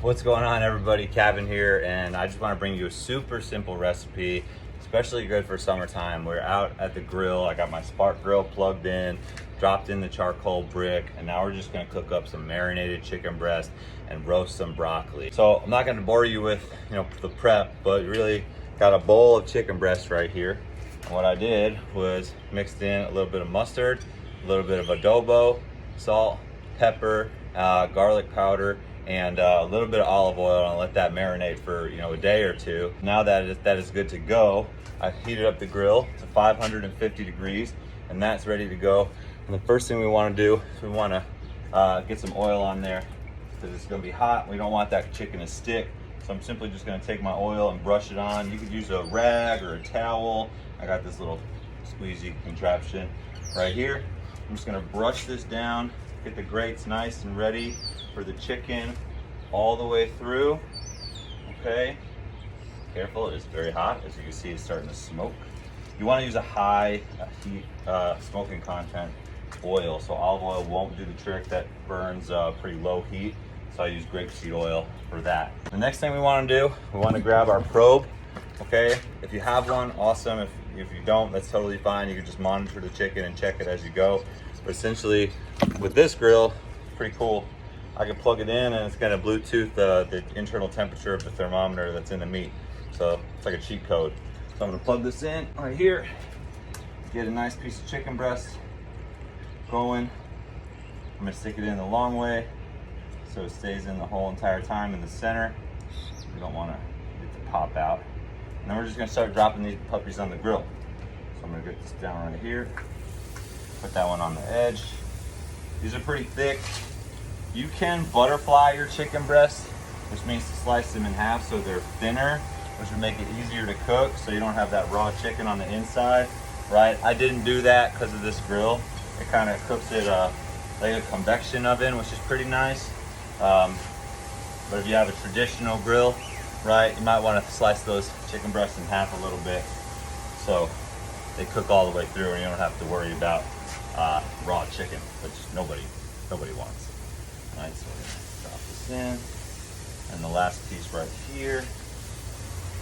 What's going on, everybody? Cavan here, and I just want to bring you a super simple recipe, especially good for summertime. We're out at the grill. I got my spark grill plugged in, dropped in the charcoal brick, and now we're just going to cook up some marinated chicken breast and roast some broccoli. So I'm not going to bore you with the prep, but really got a bowl of chicken breast right here. And what I did was mixed in a little bit of mustard, a little bit of adobo, salt, pepper, garlic powder, and a little bit of olive oil, and let that marinate for a day or two. Now that is good to go, I heated up the grill to 550 degrees, and that's ready to go. And the first thing we want to do is we want to get some oil on there, because it's going to be hot. We don't want that chicken to stick, so I'm simply just going to take my oil and brush it on. You could use a rag or a towel. I got this little squeezy contraption right here. I'm just going to brush this down, get the grates nice and ready for the chicken all the way through. Okay, careful, it is very hot. As you can see, it's starting to smoke. You want to use a high heat smoking content oil, so olive oil won't do the trick. That burns pretty low heat, so I use grapeseed oil for that. The next thing we want to do, we want to grab our probe. Okay, if you have one, awesome. If you don't, that's totally fine. You can just monitor the chicken and check it as you go. But essentially, with this grill, pretty cool. I can plug it in, and it's going to Bluetooth the internal temperature of the thermometer that's in the meat. So it's like a cheat code. So I'm going to plug this in right here, get a nice piece of chicken breast going. I'm going to stick it in the long way so it stays in the whole entire time in the center. We don't want to get to pop out. And then we're just going to start dropping these puppies on the grill. So I'm going to get this down right here. Put that one on the edge. These are pretty thick. You can butterfly your chicken breast, which means to slice them in half so they're thinner, which would make it easier to cook so you don't have that raw chicken on the inside, right? I didn't do that because of this grill. It kind of cooks it like a convection oven, which is pretty nice. But if you have a traditional grill, right, you might want to slice those chicken breasts in half a little bit so they cook all the way through and you don't have to worry about raw chicken, which nobody wants. All right, so we're gonna drop this in, and the last piece right here.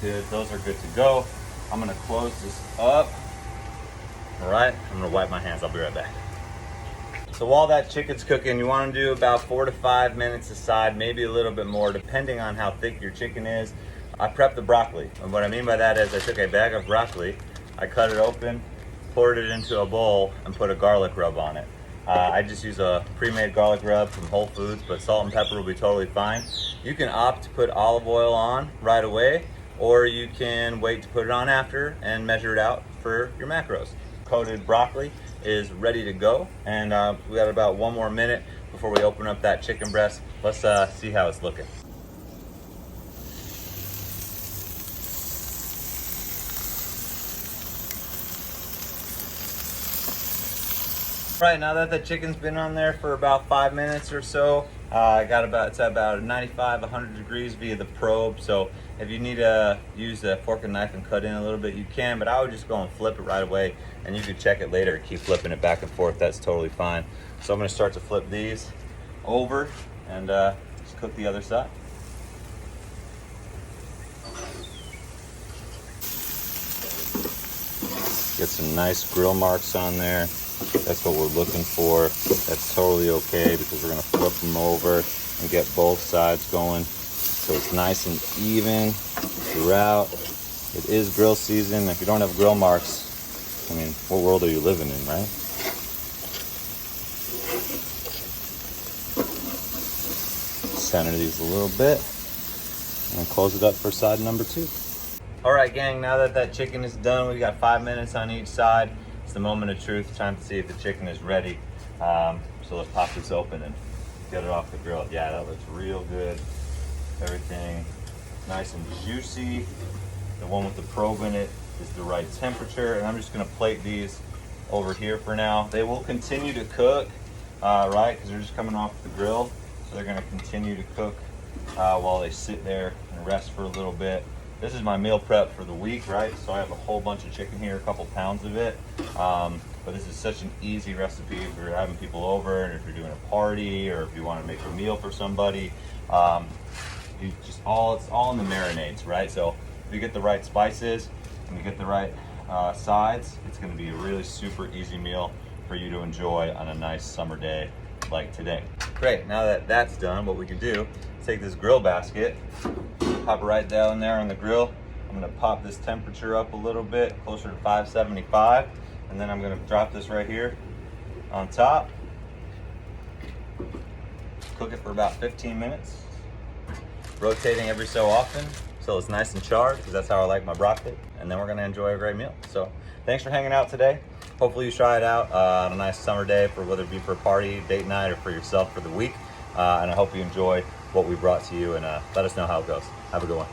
Good, those are good to go. I'm gonna close this up. All right, I'm gonna wipe my hands. I'll be right back. So while that chicken's cooking, you want to do about 4 to 5 minutes aside, maybe a little bit more, depending on how thick your chicken is. I prepped the broccoli, and what I mean by that is I took a bag of broccoli, I cut it open, poured it into a bowl, and put a garlic rub on it. I just use a pre-made garlic rub from Whole Foods, but salt and pepper will be totally fine. You can opt to put olive oil on right away, or you can wait to put it on after and measure it out for your macros. Coated broccoli is ready to go, and we got about 1 more minute before we open up that chicken breast. Let's see how it's looking. Right, now that the chicken's been on there for about 5 minutes or so, it's at about 95, 100 degrees via the probe. So if you need to use a fork and knife and cut in a little bit, you can, but I would just go and flip it right away, and you could check it later, keep flipping it back and forth. That's totally fine. So I'm gonna start to flip these over and just cook the other side. Get some nice grill marks on there. That's what we're looking for. That's totally okay, because we're gonna flip them over and get both sides going so it's nice and even throughout. It is grill season. If you don't have grill marks, I mean, what world are you living in, right? Center these a little bit and close it up for side number 2. All right, gang, now that that chicken is done, we've got 5 minutes on each side. It's the moment of truth, time to see if the chicken is ready. So let's pop this open and get it off the grill. Yeah, that looks real good. Everything nice and juicy. The one with the probe in it is the right temperature, and I'm just gonna plate these over here for now. They will continue to cook, right, because they're just coming off the grill. So they're gonna continue to cook while they sit there and rest for a little bit. This is my meal prep for the week, right? So I have a whole bunch of chicken here, a couple pounds of it. But this is such an easy recipe if you're having people over, and if you're doing a party, or if you want to make a meal for somebody. it's all in the marinades, right? So if you get the right spices and you get the right sides, it's gonna be a really super easy meal for you to enjoy on a nice summer day like today. Great, now that that's done, what we can do is take this grill basket, pop it right down there on the grill. I'm gonna pop this temperature up a little bit, closer to 575, and then I'm gonna drop this right here on top. Cook it for about 15 minutes, rotating every so often so it's nice and charred, because that's how I like my broccoli. And then we're gonna enjoy a great meal. So thanks for hanging out today. Hopefully you try it out on a nice summer day, for whether it be for a party, date night, or for yourself for the week. And I hope you enjoy what we brought to you, and let us know how it goes. Have a good one.